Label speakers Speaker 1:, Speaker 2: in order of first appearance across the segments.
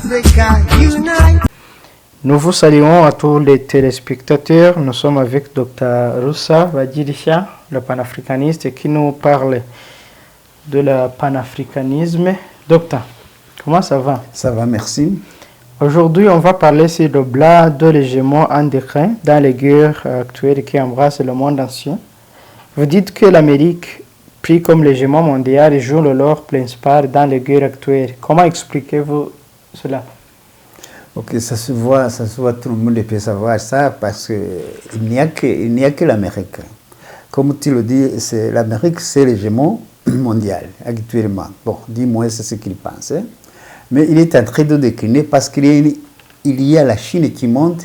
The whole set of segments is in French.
Speaker 1: Africa unite.
Speaker 2: Nous vous saluons à tous les téléspectateurs. Nous sommes avec Dr Roussa Bagirisha, le panafricaniste, qui nous parle de le panafricanisme. Docteur, comment ça va?
Speaker 3: Ça va, merci.
Speaker 2: Aujourd'hui, on va parler sur le blas de l'hégémon en déclin dans les guerres actuelles qui embrassent le monde ancien. Vous dites que l'Amérique, pris comme l'hégémon mondial, joue le rôle principal dans les guerres actuelles. Comment expliquez-vous cela?
Speaker 3: Ok, ça se voit, tout le monde peut savoir ça parce qu'il n'y a que l'Amérique. Comme tu le dis, l'Amérique, c'est l'hégémon mondial actuellement. Bon, dis-moi, c'est ce qu'il pense. Hein? Mais il est en train de décliner parce qu'il y a la Chine qui monte,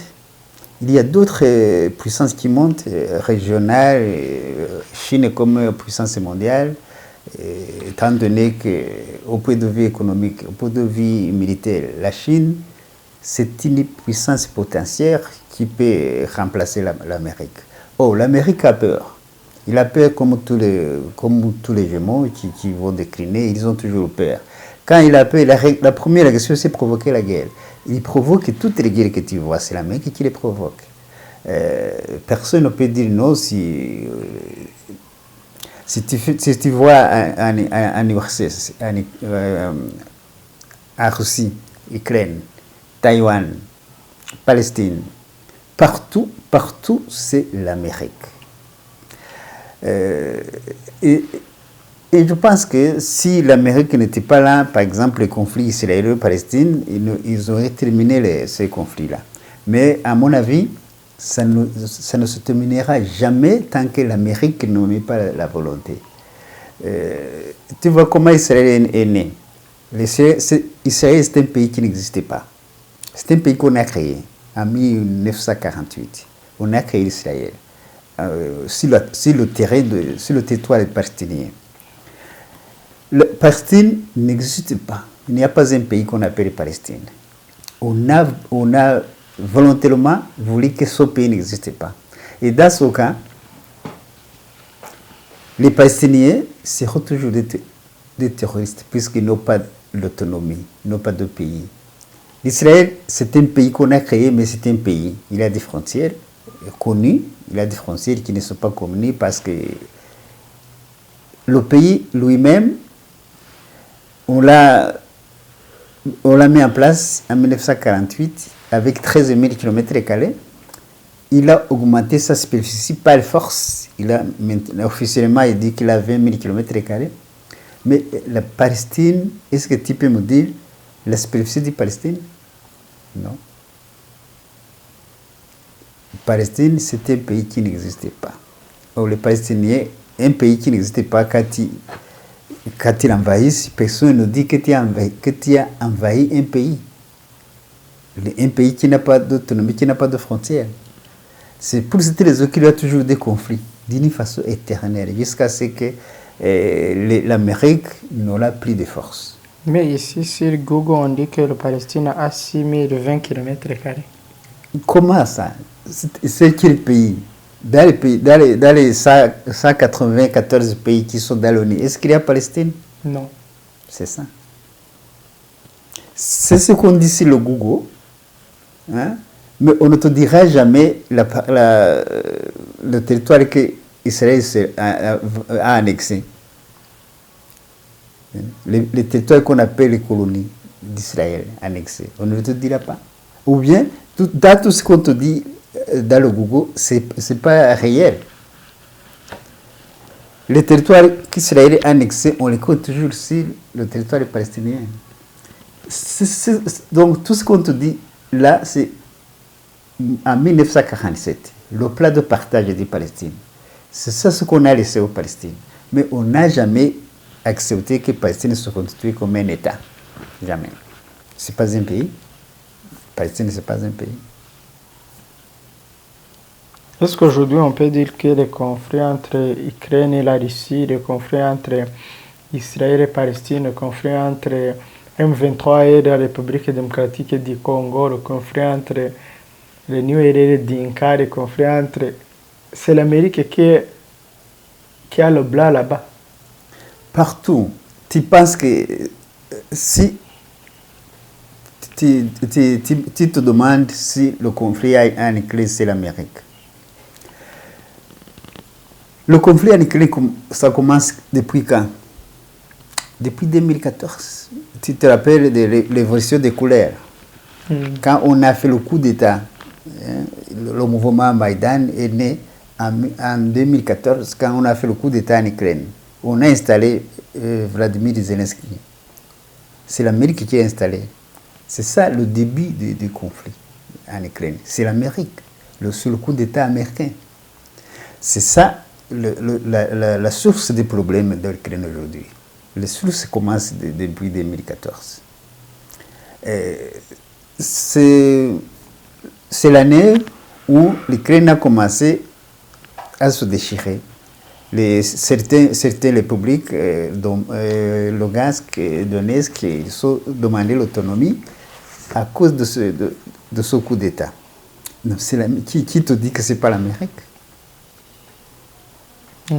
Speaker 3: il y a d'autres puissances qui montent, régionales, Chine comme puissance mondiale, étant donné qu'au point de vue économique, au point de vue militaire, la Chine, c'est une puissance potentielle qui peut remplacer l'Amérique. Oh, l'Amérique a peur. Il a peur comme tous les gémeaux qui vont décliner, ils ont toujours peur. Quand il a peur, la première question, c'est provoquer la guerre. Il provoque toutes les guerres que tu vois, c'est l'Amérique qui les provoque. Personne ne peut dire non si tu vois en Russie, Ukraine, Taïwan, Palestine, partout, c'est l'Amérique. Et je pense que si l'Amérique n'était pas là, par exemple, le conflit israélo-palestine, ils auraient terminé ces conflits-là. Mais à mon avis, ça ne se terminera jamais tant que l'Amérique ne met pas la volonté. Tu vois comment Israël est né. Israël, c'est un pays qui n'existait pas. C'est un pays qu'on a créé en 1948. On a créé Israël sur le territoire palestinien. La Palestine n'existe pas. Il n'y a pas un pays qu'on appelle Palestine. On a volontairement voulu que ce pays n'existe pas. Et dans ce cas, les Palestiniens seront toujours des terroristes puisqu'ils n'ont pas d'autonomie, ils n'ont pas de pays. Israël, c'est un pays qu'on a créé, mais c'est un pays. Il a des frontières connues, il a des frontières qui ne sont pas connues parce que le pays lui-même, on l'a mis en place en 1948 avec 13 000 km². Il a augmenté sa superficie par force. Officiellement, il dit qu'il a 20 000 km². Mais la Palestine, est-ce que tu peux me dire la superficie de Palestine? Non. Palestine, c'est un pays qui n'existait pas. Or, les Palestiniens, un pays qui n'existait pas, quand ils envahissent, personne ne dit que tu as envahi un pays. Un pays qui n'a pas d'autonomie, qui n'a pas de frontières. C'est pour cette raison qu'il y a toujours des conflits, d'une façon éternelle, jusqu'à ce que l'Amérique n'aura plus de force.
Speaker 2: Mais ici, sur Google, on dit que la Palestine a 6020 km².
Speaker 3: Comment ça? C'est quel pays? Dans les 194 pays qui sont dans l'ONU, est-ce qu'il y a Palestine?
Speaker 2: Non.
Speaker 3: C'est ça. C'est ce qu'on dit sur le Google. Hein? Mais on ne te dira jamais le territoire qu'Israël a annexé. Les territoires qu'on appelle les colonies d'Israël annexées. On ne te dira pas. Ou bien, dans tout ce qu'on te dit dans le Google, ce n'est pas réel. Les territoires qu'Israël a annexés, on les compte toujours sur le territoire palestinien. Donc, tout ce qu'on te dit là, c'est en 1947, le plan de partage des Palestines. C'est ça ce qu'on a laissé aux Palestines. Mais on n'a jamais accepté que la Palestine se constitue comme un État. Jamais. Ce n'est pas un pays. La Palestine, ce n'est pas un pays.
Speaker 2: Est-ce qu'aujourd'hui, on peut dire que les conflits entre Ukraine et la Russie, les conflits entre Israël et Palestine, les conflits entre M23 et la République démocratique du Congo, le conflit entre les New-Érés d'Inca, le conflit entre... C'est l'Amérique qui a le blanc là-bas.
Speaker 3: Partout. Tu penses que si tu te demandes si le conflit en Ukraine, c'est l'Amérique. Le conflit en Ukraine, ça commence depuis quand? Depuis 2014. Tu te rappelles de l'évolution des couleurs. Quand on a fait le coup d'État, le mouvement Maïdan est né en 2014, quand on a fait le coup d'État en Ukraine. On a installé Vladimir Zelensky. C'est l'Amérique qui a installé. C'est ça le début du conflit en Ukraine. C'est l'Amérique, sur le coup d'État américain. C'est ça la source des problèmes de l'Ukraine aujourd'hui. Les sources commencent depuis 2014. C'est l'année où l'Ukraine a commencé à se déchirer. Certaines républiques, Lugansk et Donetsk, ils ont demandé l'autonomie à cause de ce coup d'État. Qui te dit que ce n'est pas l'Amérique?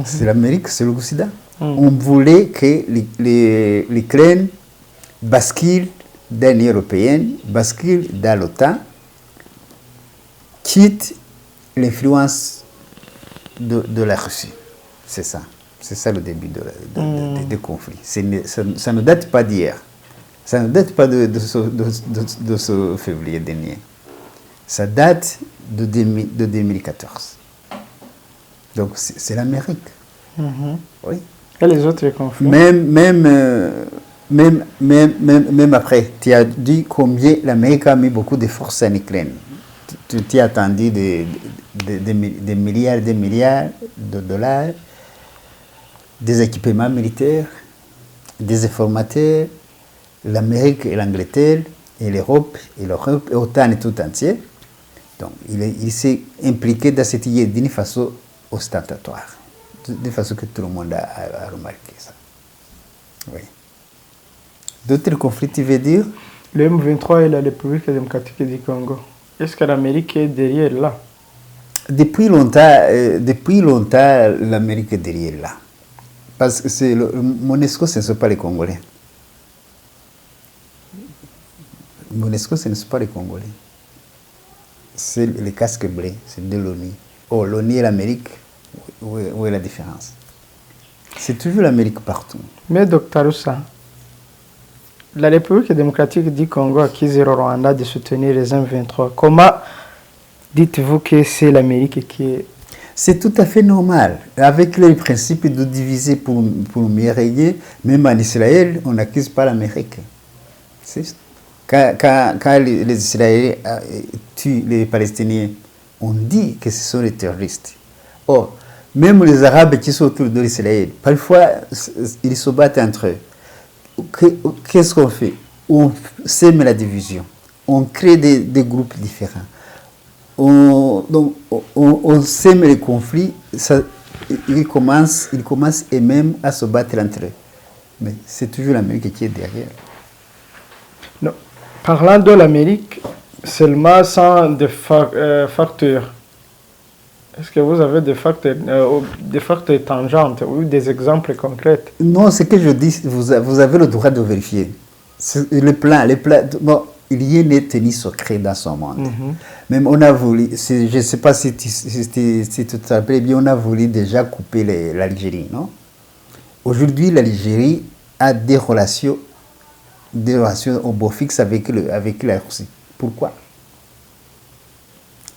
Speaker 3: C'est l'Amérique, c'est l'Occident. On voulait que l'Ukraine bascule dans l'Union européenne, bascule dans l'OTAN, quitte l'influence de la Russie. C'est ça. C'est ça le début du conflit. Ça ne date pas d'hier. Ça ne date pas de ce février dernier. Ça date de 2014. Donc c'est l'Amérique. Oui.
Speaker 2: Et les autres conflits?
Speaker 3: Même après, tu as dit combien l'Amérique a mis beaucoup de forces en Ukraine. Tu as attendu des milliards de dollars, des équipements militaires, des informateurs, l'Amérique et l'Angleterre, et l'Europe, et l'OTAN et tout entier. Donc, il s'est impliqué dans cette idée d'une façon ostentatoire, d'une façon que tout le monde a remarqué ça. Oui. D'autres conflits, tu veux dire?
Speaker 2: Le M23 et la République démocratique du Congo. Est-ce que l'Amérique est derrière là?
Speaker 3: Depuis longtemps, l'Amérique est derrière là. Parce que MONUSCO, ce ne sont pas les Congolais. MONUSCO, ce ne sont pas les Congolais. C'est les casques bleus, c'est de l'ONU. Oh, l'ONU et l'Amérique, où est la différence? C'est toujours l'Amérique partout.
Speaker 2: Mais Dr Oussa, la République démocratique du Congo accuse le Rwanda de soutenir les M23. Comment dites-vous que c'est l'Amérique qui est...
Speaker 3: C'est tout à fait normal. Avec le principe de diviser pour mieux régner, même en Israël, on n'accuse pas l'Amérique. Quand les Israéliens tuent les Palestiniens, on dit que ce sont les terroristes. Or, même les Arabes qui sont autour de l'Israël, parfois, ils se battent entre eux. Qu'est-ce qu'on fait? On sème la division. On crée des groupes différents. On sème les conflits. Ils commencent eux-mêmes à se battre entre eux. Mais c'est toujours l'Amérique qui est derrière.
Speaker 2: Non. Parlant de l'Amérique, seulement sans des facteurs. Est-ce que vous avez des facteurs tangentes ou des exemples concrets?
Speaker 3: Non, ce que je dis, vous avez le droit de vérifier. Le plan, bon, rien n'est tenu secret dans ce monde. Même on a voulu, je ne sais pas si tu te rappelles bien, on a voulu déjà couper l'Algérie, non? Aujourd'hui, l'Algérie a des relations au beau fixe avec la Russie. Pourquoi?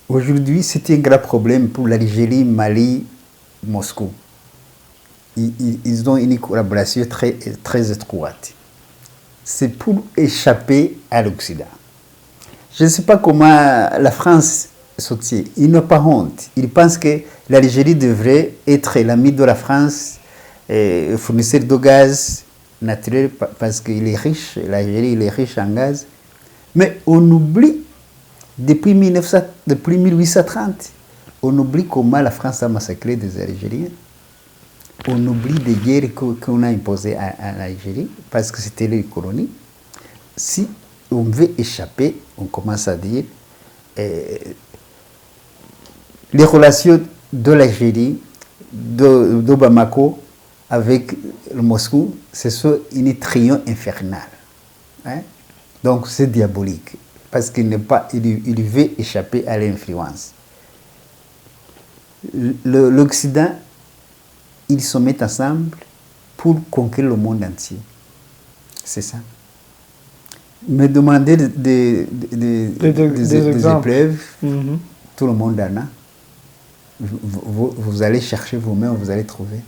Speaker 3: Aujourd'hui, c'est un grand problème pour l'Algérie, Mali, Moscou. Ils ont une collaboration très, très étroite. C'est pour échapper à l'Occident. Je ne sais pas comment la France sortit. Ils n'ont pas honte. Ils pensent que l'Algérie devrait être l'ami de la France, fournisseur de gaz naturel, parce qu'il est riche, l'Algérie il est riche en gaz. Mais on oublie, depuis 1830, on oublie comment la France a massacré des Algériens. On oublie des guerres qu'on a imposées en Algérie, parce que c'était les colonies. Si on veut échapper, on commence à dire les relations de l'Algérie, de Bamako, avec le Moscou, c'est un triomphe infernal. Hein? Donc c'est diabolique, parce qu'il n'est pas, il veut échapper à l'influence. L'Occident, ils se mettent ensemble pour conquérir le monde entier. C'est ça. Me demander des épreuves, tout le monde en a. Vous allez chercher vous-même, vous allez trouver.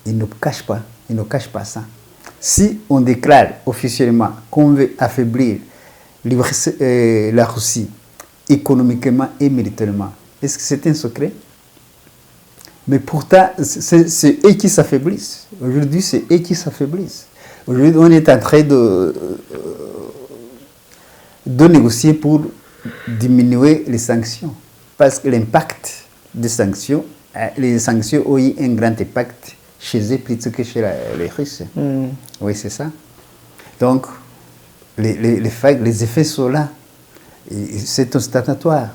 Speaker 3: Ils ne cachent pas, ils ne cachent pas ça. Si on déclare officiellement qu'on veut affaiblir la Russie économiquement et militairement, est-ce que c'est un secret? Mais pourtant, c'est eux qui s'affaiblissent. Aujourd'hui, c'est eux qui s'affaiblissent. Aujourd'hui, on est en train de négocier pour diminuer les sanctions. Parce que l'impact des sanctions, les sanctions ont eu un grand impact chez eux plutôt que chez les Russes. Oui, c'est ça. Donc, les effets sont là. C'est ostentatoire.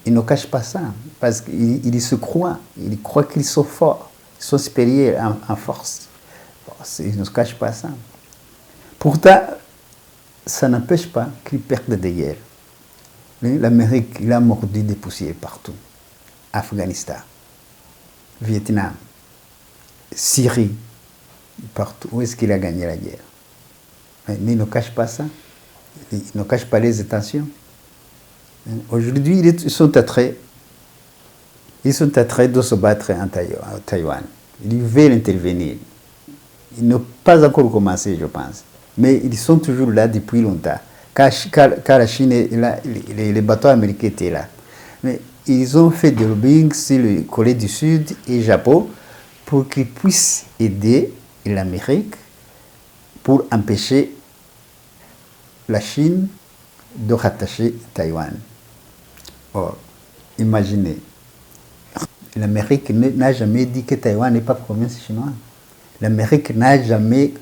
Speaker 3: Ils ne cachent pas ça. Parce qu'ils se croient. Ils croient qu'ils sont forts. Ils sont supérieurs en force. Bon, ils ne cachent pas ça. Pourtant, ça n'empêche pas qu'ils perdent des guerres. L'Amérique, il a mordu des poussières partout. Afghanistan, Vietnam, Syrie, partout. Où est-ce qu'il a gagné la guerre? Mais il ne cache pas ça. Il ne cache pas les intentions. Aujourd'hui, ils sont en train de se battre en Taïwan. Ils veulent intervenir. Ils n'ont pas encore commencé, je pense. Mais ils sont toujours là depuis longtemps. Car la Chine est là, les bateaux américains étaient là. Mais ils ont fait du lobbying sur le Corée du Sud et le Japon pour qu'ils puissent aider l'Amérique pour empêcher la Chine de rattacher Taïwan. Or, imaginez, l'Amérique n'a jamais dit que Taïwan n'est pas province chinoise. L'Amérique n'a jamais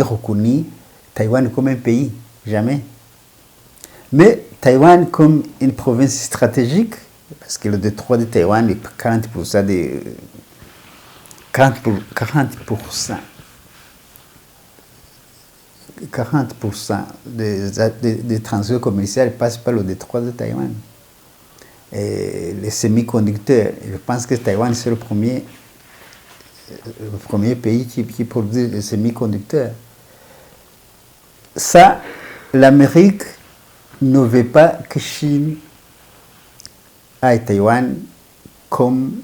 Speaker 3: reconnu Taïwan comme un pays, jamais. Mais Taïwan comme une province stratégique, parce que le détroit de Taïwan est 40% des transferts commerciaux passent par le détroit de Taïwan. Et les semi-conducteurs, je pense que Taïwan c'est le premier pays qui produit des semi-conducteurs. Ça, l'Amérique ne veut pas que Chine ait Taïwan comme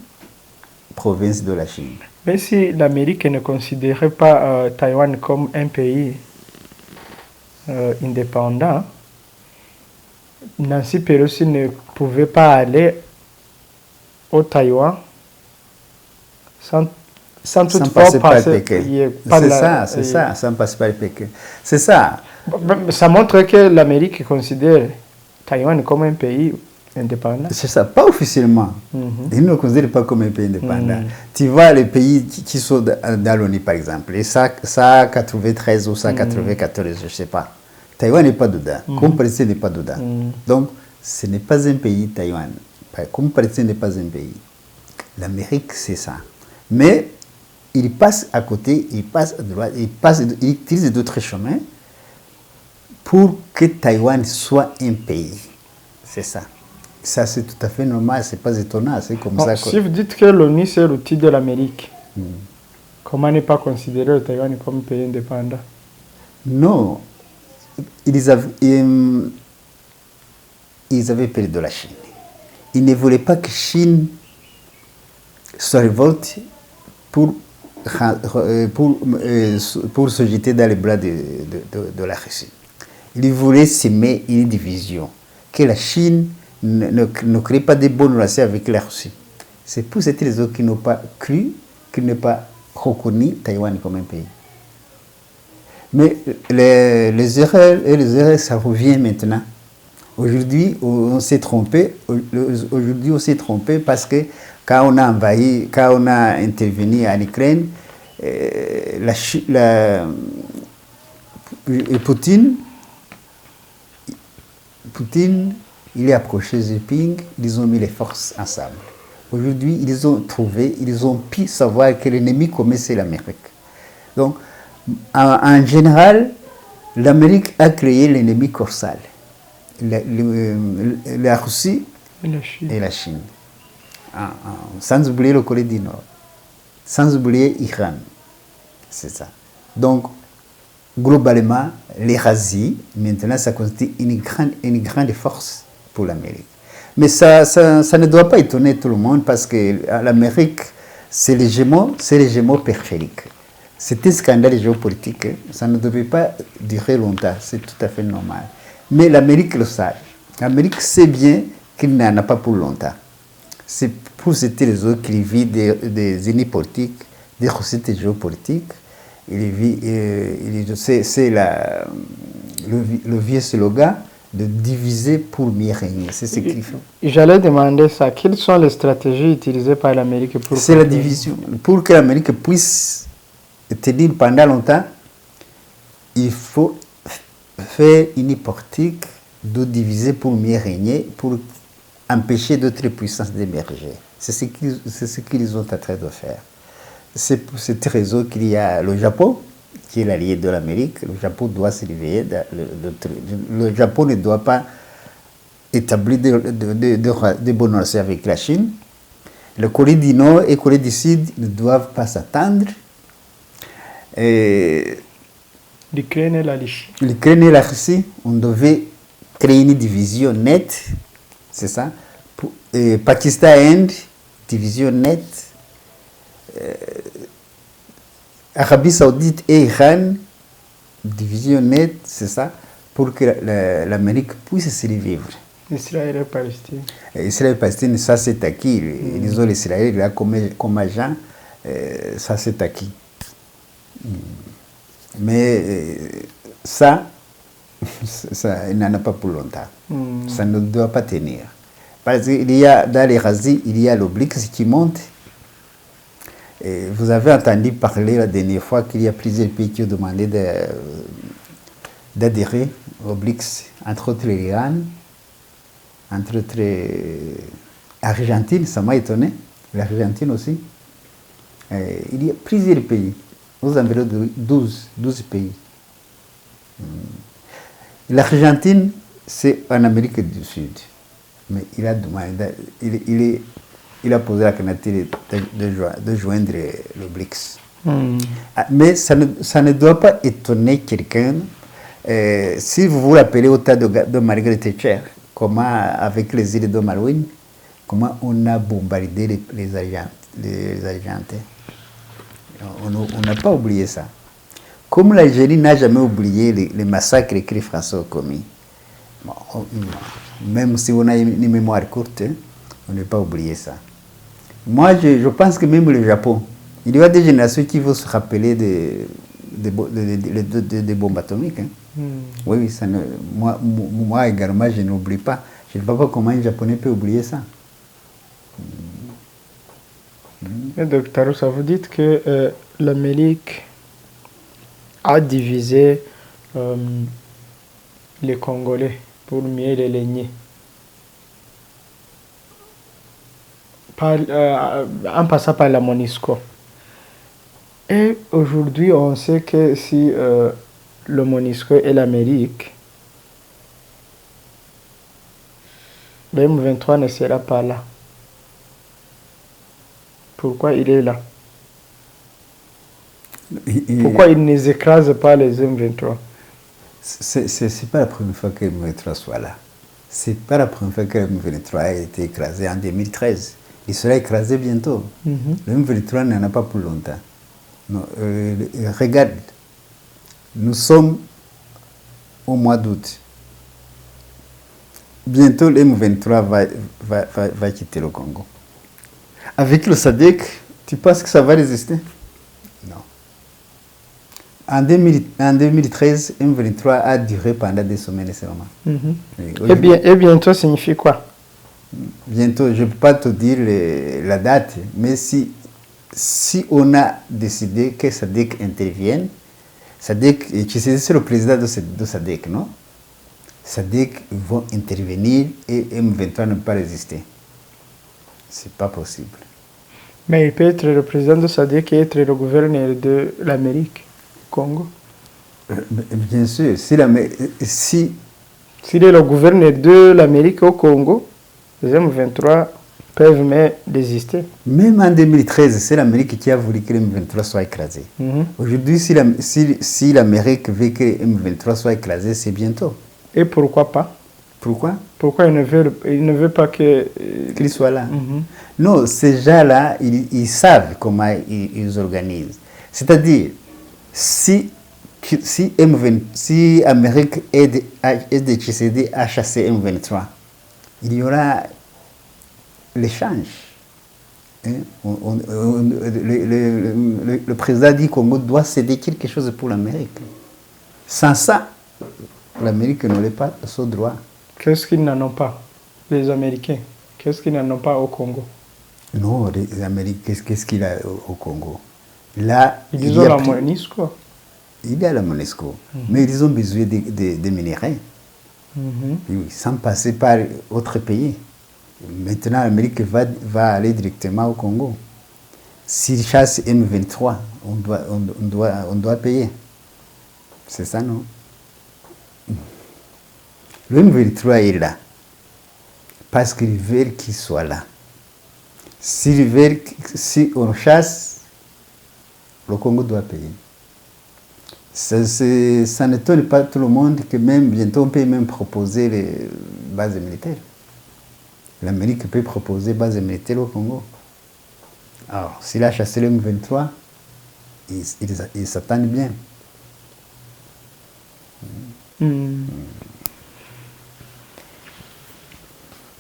Speaker 3: province de la Chine.
Speaker 2: Mais si l'Amérique ne considérait pas Taïwan comme un pays indépendant, Nancy Pelosi ne pouvait pas aller au Taïwan sans toutefois passer par
Speaker 3: c'est ça, sans passer par Pékin. C'est ça.
Speaker 2: Ça montre que l'Amérique considère Taïwan comme un pays indépendant.
Speaker 3: C'est ça, pas officiellement. Ils ne le considèrent pas comme un pays indépendant. Tu vois les pays qui sont dans l'ONU, par exemple, et ça 93 ou ça 94, je ne sais pas. Taïwan n'est pas dedans, comme Palestine n'est pas dedans. Donc, ce n'est pas un pays, Taïwan. Comme Palestine n'est pas un pays. L'Amérique, c'est ça. Mais il passe à côté, il passe à droite, il utilise d'autres chemins pour que Taïwan soit un pays. C'est ça. Ça, c'est tout à fait normal, c'est pas étonnant, c'est comme ça.
Speaker 2: Si vous dites que l'ONU, c'est l'outil de l'Amérique, comment ne pas considérer le Taïwan comme un pays indépendant?
Speaker 3: Non. Ils avaient peur de la Chine. Ils ne voulaient pas que la Chine se révolte pour se jeter dans les bras de la Russie. Ils voulaient s'aimer une division, que la Chine ne crée pas de bonnes relations avec la Russie. C'est pour cette raison qu'ils n'ont pas cru, qu'ils n'ont pas reconnu Taïwan comme un pays. Mais les erreurs, ça revient maintenant. Aujourd'hui, on s'est trompé. Aujourd'hui, on s'est trompé parce que quand on a envahi, quand on a intervenu en Ukraine, Poutine, il est approché Xi Jinping, ils ont mis les forces ensemble. Aujourd'hui, ils ont pu savoir que l'ennemi commun, c'est l'Amérique. Donc, en général, L'Amérique a créé l'ennemi corsal, la Russie et la Chine. Sans oublier le Corée du Nord, sans oublier l'Iran. C'est ça. Donc, globalement, l'Eurasie, maintenant, ça constitue une grande force pour l'Amérique. Mais ça ne doit pas étonner tout le monde parce que l'Amérique, c'est les gémeaux périphériques. C'est un scandale géopolitique. Ça ne devait pas durer longtemps. C'est tout à fait normal. Mais l'Amérique le sait. L'Amérique sait bien qu'il n'en a pas pour longtemps. C'est pour cette raison qu'il vit des ennemis politiques, des recettes géopolitiques. C'est le vieux slogan de diviser pour mieux régner. C'est ce qu'il faut.
Speaker 2: J'allais demander ça. Quelles sont les stratégies utilisées par l'Amérique pour...
Speaker 3: C'est la division. Pour que l'Amérique puisse tenir pendant longtemps, il faut faire une politique de diviser pour mieux régner, pour empêcher d'autres puissances d'émerger. C'est ce qu'ils ont en train de faire. C'est pour cette raison qu'il y a le Japon, qui est l'allié de l'Amérique. Le Japon doit se réveiller. Le Japon ne doit pas établir de bonnes relations avec la Chine. La Corée du Nord et la Corée du Sud ne doivent pas s'attendre.
Speaker 2: L'Ukraine et la Russie.
Speaker 3: L'Ukraine et la Russie, on devait créer une division nette, c'est ça. Pakistan et Inde, division nette. Arabie Saoudite et Iran, division nette, c'est ça, pour que l'Amérique puisse survivre.
Speaker 2: Israël et Palestine.
Speaker 3: Israël et Palestine, ça c'est acquis. Ils ont l'Israël là comme agent, ça c'est acquis. Mais ça il n'en a pas pour longtemps. Ça ne doit pas tenir. Parce qu'il y a dans l'Eurasie, il y a l'Oblix qui monte. Et vous avez entendu parler la dernière fois qu'il y a plusieurs pays qui ont demandé d'adhérer au BRICS, entre autres l'Iran, entre autres l'Argentine, ça m'a étonné, l'Argentine aussi. Il y a plusieurs pays, aux environs de 12 pays. L'Argentine, c'est en Amérique du Sud, mais il a demandé, il a posé la candidature de joindre le BRICS. Mais ça ne doit pas étonner quelqu'un. Si vous vous rappelez au temps de Margaret Thatcher, comment, avec les îles de Malouine, comment on a bombardé les Argentins. On n'a pas oublié ça. Comme l'Algérie n'a jamais oublié les massacres que les Français ont commis. Bon, même si on a une mémoire courte, on n'a pas oublié ça. Moi, je pense que même le Japon, il y a des générations qui vont se rappeler des bombes atomiques. Hein. Oui, ça ne, moi également, je n'oublie pas. Je ne vois pas comment un Japonais peut oublier ça.
Speaker 2: Docteur, ça vous dites que l'Amérique a divisé les Congolais pour mieux les régner. En passant par la MONUSCO. Et aujourd'hui, on sait que si le MONUSCO et l'Amérique, le M23 ne sera pas là. Pourquoi il est là? Pourquoi il ne écrase pas les M23?
Speaker 3: C'est pas la première fois que le M23 soit là. C'est pas la première fois que le M23 a été écrasé en 2013. Il sera écrasé bientôt. Le M23 n'en a pas pour longtemps. Non, regarde, nous sommes au mois d'août. Bientôt, le M23 va quitter le Congo. Avec le SADC, tu penses que ça va résister? Non. En 2013, M23 a duré pendant des semaines seulement.
Speaker 2: Et bientôt signifie quoi?
Speaker 3: Bientôt, je ne peux pas te dire la date, mais si on a décidé que SADC intervienne, SADC, tu sais, c'est le président de SADC, non? SADC vont intervenir et M23 ne peut pas résister. C'est pas possible.
Speaker 2: Mais il peut être le président de SADC et être le gouverneur de l'Amérique, Congo.
Speaker 3: Bien sûr, si
Speaker 2: S'il est le gouverneur de l'Amérique au Congo, les M23 peuvent même désister.
Speaker 3: même en 2013, c'est l'Amérique qui a voulu que les M23 soient écrasés. Aujourd'hui, si l'Amérique veut que les M23 soient écrasés, c'est bientôt.
Speaker 2: Et pourquoi pas?
Speaker 3: Pourquoi?
Speaker 2: Pourquoi il ne veut pas que...
Speaker 3: Qu'ils soient là. Non, ces gens-là, ils savent comment ils organisent. C'est-à-dire, si Amérique aide Tshisekedi à chasser M23, il y aura l'échange. Hein? Le président du Congo doit céder quelque chose pour l'Amérique. Sans ça, l'Amérique n'aurait pas ce droit.
Speaker 2: Qu'est-ce qu'ils n'en ont pas, les Américains? Qu'est-ce qu'ils n'en ont pas au Congo?
Speaker 3: Non, les Américains, qu'est-ce qu'il a au Congo? Là,
Speaker 2: Ils ont la MONUSCO.
Speaker 3: Il y a la MONUSCO, mais ils ont besoin de minéraux. Oui, sans passer par autre pays. Maintenant, l'Amérique va aller directement au Congo. S'ils chassent M23, on doit payer. C'est ça, non? Le M23 est là, parce qu'ils veulent qu'il soit là. Si on chasse, le Congo doit payer. Ça n'étonne pas tout le monde que même bientôt on peut même proposer les bases militaires. L'Amérique peut proposer bases militaires au Congo. Alors, s'il a chassé le M23, ils s'attendent bien.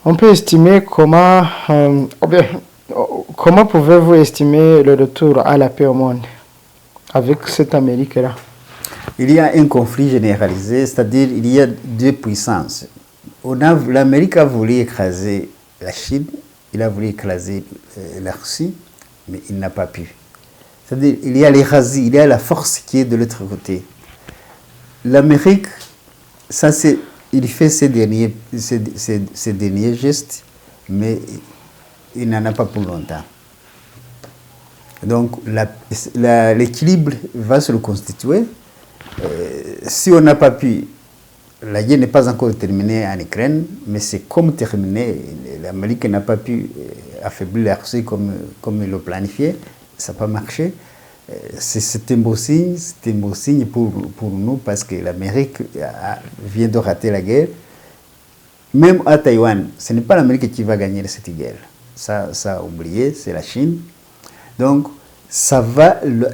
Speaker 2: On peut estimer comment pouvez-vous estimer le retour à la paix au monde avec cette Amérique-là?
Speaker 3: Il y a un conflit généralisé, c'est-à-dire il y a deux puissances. L'Amérique a voulu écraser la Chine, il a voulu écraser la Russie, mais il n'a pas pu. C'est-à-dire il y a l'érasie, il y a la force qui est de l'autre côté. L'Amérique, il fait ses derniers gestes, mais il n'en a pas pour longtemps. Donc l'équilibre va se reconstituer. Si on n'a pas pu, la guerre n'est pas encore terminée en Ukraine, mais c'est comme terminé. L'Amérique n'a pas pu affaiblir la Russie comme il le planifiait, ça n'a pas marché. C'est un beau signe pour nous parce que l'Amérique vient de rater la guerre. Même à Taïwan, ce n'est pas l'Amérique qui va gagner cette guerre. Ça a oublié, c'est la Chine. Donc,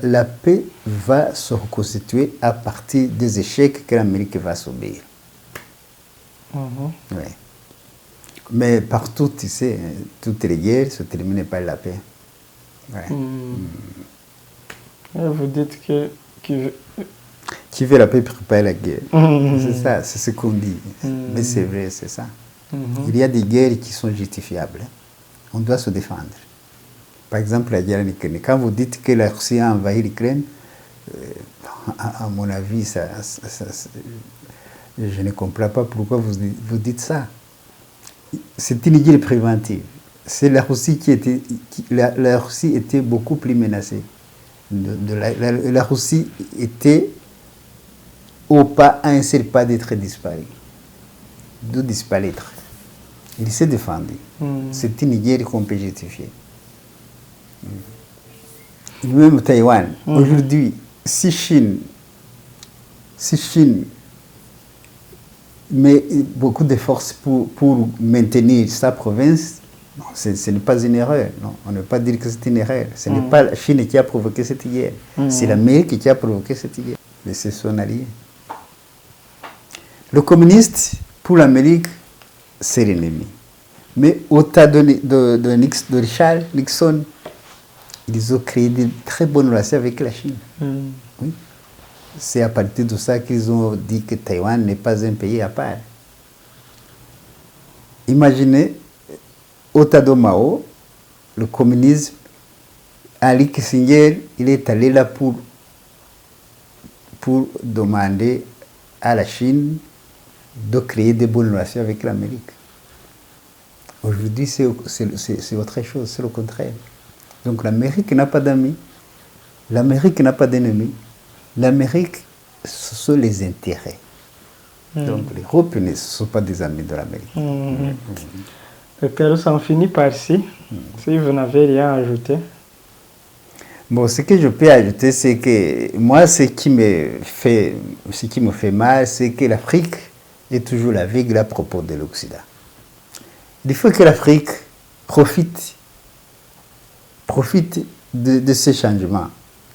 Speaker 3: la paix va se reconstituer à partir des échecs que l'Amérique va subir. Ouais. Mais partout, tu sais, toutes les guerres se terminent par la paix. Ouais.
Speaker 2: Vous dites que...
Speaker 3: Qui veut la paix prépare la guerre. C'est ça, c'est ce qu'on dit. Mais c'est vrai, c'est ça. Il y a des guerres qui sont justifiables. On doit se défendre. Par exemple, la guerre en Ukraine. Quand vous dites que la Russie a envahi l'Ukraine, à mon avis, je ne comprends pas pourquoi vous dites ça. C'est une guerre préventive. C'est la Russie la Russie était beaucoup plus menacée. La Russie était au pas, à un seul pas d'être disparue. De disparaître. Il s'est défendu. C'est une guerre qu'on peut justifier. Même Taïwan, aujourd'hui, si Chine met beaucoup de force pour maintenir sa province, non, ce n'est pas une erreur. Non. On ne peut pas dire que c'est une erreur. Ce n'est pas la Chine qui a provoqué cette guerre. C'est l'Amérique qui a provoqué cette guerre. Mais c'est son allié. Le communiste, pour l'Amérique, c'est l'ennemi. Mais au temps de Richard Nixon, ils ont créé de très bonnes relations avec la Chine. Oui. C'est à partir de ça qu'ils ont dit que Taïwan n'est pas un pays à part. Imaginez, au temps de Mao, le communisme, Henri Kissinger, il est allé là pour demander à la Chine de créer de bonnes relations avec l'Amérique. Aujourd'hui, c'est autre chose, c'est le contraire. Donc l'Amérique n'a pas d'amis, l'Amérique n'a pas d'ennemis. L'Amérique ce sont les intérêts. Donc l'Europe ne sont pas des amis de l'Amérique.
Speaker 2: Docteur, ça en finit par-ci. Si vous n'avez rien à ajouter.
Speaker 3: Bon, ce que je peux ajouter, c'est que moi, ce qui me fait mal, c'est que l'Afrique est toujours l'aveugle à propos de l'Occident. Il faut que l'Afrique profite de ces changements.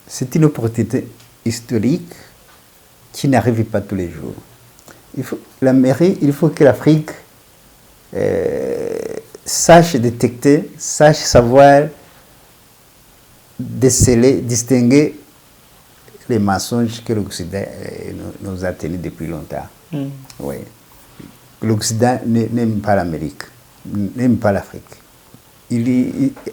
Speaker 3: C'est une opportunité historique qui n'arrive pas tous les jours. Il faut que l'Afrique sache détecter, sache savoir déceler, distinguer les mensonges que l'Occident nous a tenus depuis longtemps. Oui. L'Occident n'aime pas l'Amérique, n'aime pas l'Afrique.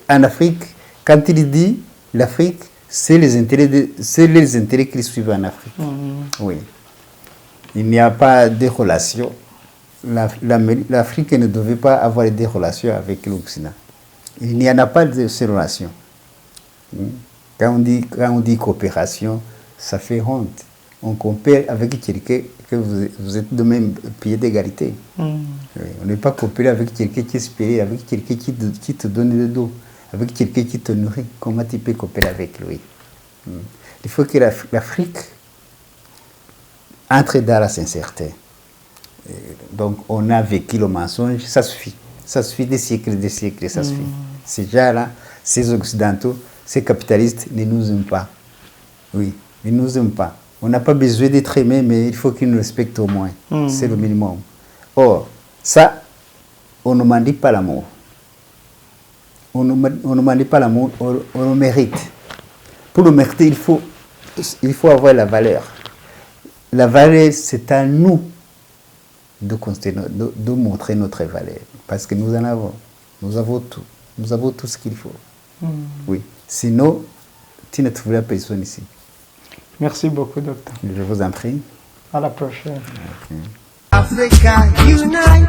Speaker 3: En Afrique, quand il dit l'Afrique, c'est les intérêts qu'ils suivent en Afrique. Oui. Il n'y a pas de relations. L'Afrique ne devait pas avoir des relations avec l'Occident. Il n'y en a pas de ces relations. Quand on dit coopération, ça fait honte. On compare avec quelqu'un que vous êtes de même pied d'égalité. Oui, on n'est pas coopéré avec quelqu'un qui est supérieur, avec quelqu'un qui te donne le dos, avec quelqu'un qui te nourrit. Comment tu peux coopérer avec lui? Il faut que l'Afrique entre dans la sincérité. Donc on a vécu le mensonge, ça suffit. Ça suffit des siècles, ça suffit. Ces gens-là, ces Occidentaux, ces capitalistes ne nous aiment pas. Oui, ils ne nous aiment pas. On n'a pas besoin d'être aimé, mais il faut qu'ils nous respectent au moins. C'est le minimum. Or, ça, on ne m'en dit pas l'amour. On ne m'en dit pas l'amour, on le mérite. Pour le mériter, il faut avoir la valeur. La valeur, c'est à nous de montrer notre valeur. Parce que nous en avons. Nous avons tout. Nous avons tout ce qu'il faut. Oui. Sinon, tu ne trouveras personne ici.
Speaker 2: Merci beaucoup, docteur.
Speaker 3: Je vous en prie.
Speaker 2: À la prochaine.
Speaker 3: Okay.
Speaker 1: Africa unite.